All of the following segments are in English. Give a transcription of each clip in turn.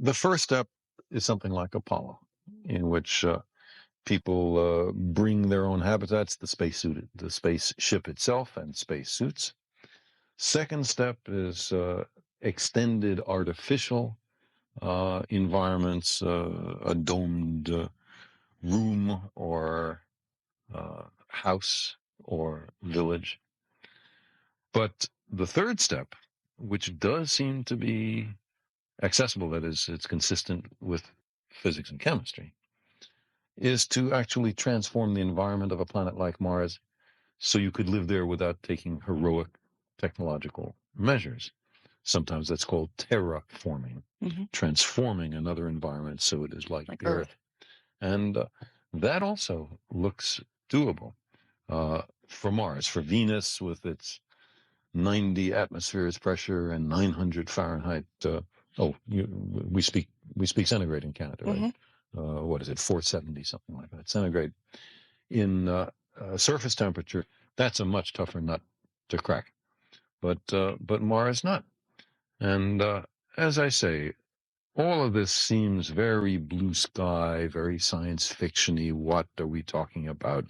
The first step is something like Apollo, in which people bring their own habitats, the spaceship itself, and spacesuits. Second step is extended artificial environments, a domed room or house or village. But the third step, which does seem to be accessible, that is, it's consistent with physics and chemistry, is to actually transform the environment of a planet like Mars so you could live there without taking heroic technological measures. Sometimes that's called terraforming, transforming another environment so it is like the Earth. And that also looks doable for Mars. For Venus, with its 90 atmospheres pressure and 900 Fahrenheit. We speak centigrade in Canada, right? What is it, 470, something like that, centigrade. In surface temperature, that's a much tougher nut to crack. But Mars not. And as I say, all of this seems very blue sky, very science fiction-y. What are we talking about?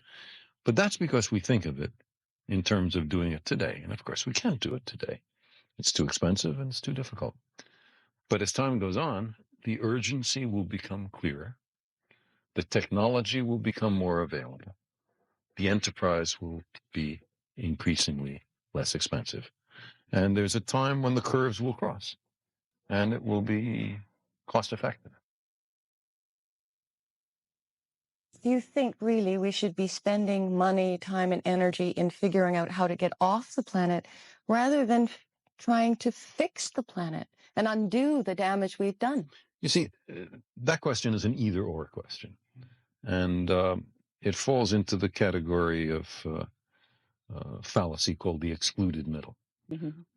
But that's because we think of it in terms of doing it today. And of course, we can't do it today. It's too expensive and it's too difficult. But as time goes on, the urgency will become clearer. The technology will become more available. The enterprise will be increasingly less expensive. And there's a time when the curves will cross and it will be cost effective. Do you think really we should be spending money, time, and energy in figuring out how to get off the planet rather than trying to fix the planet and undo the damage we've done? You see, that question is an either-or question. And it falls into the category of fallacy called the excluded middle.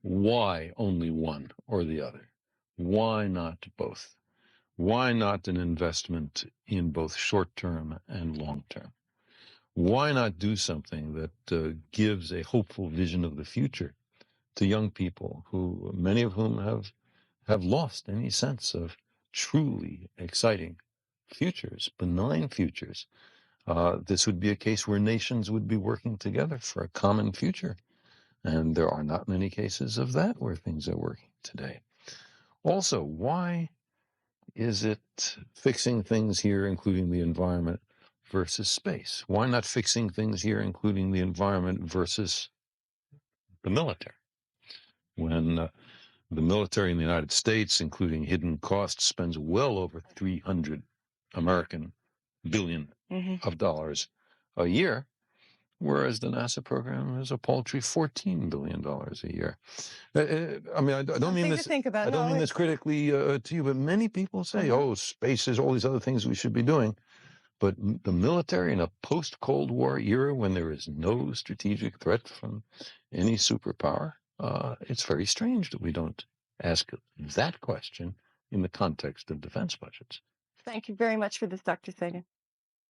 Why only one or the other? Why not both? Why not an investment in both short-term and long-term? Why not do something that gives a hopeful vision of the future to young people who, many of whom have lost any sense of truly exciting futures, benign futures? This would be a case where nations would be working together for a common future. And there are not many cases of that where things are working today. Also, why is it fixing things here, including the environment, versus space? Why not fixing things here, including the environment, versus the military? When the military in the United States, including hidden costs, spends well over 300 American billion of dollars a year, whereas the NASA program is a paltry $14 billion a year. I mean, I don't mean this. I don't mean this critically to you, but many people say, "Oh, space is all these other things we should be doing." But the military in a post-Cold War era, when there is no strategic threat from any superpower, it's very strange that we don't ask that question in the context of defense budgets. Thank you very much for this, Dr. Sagan.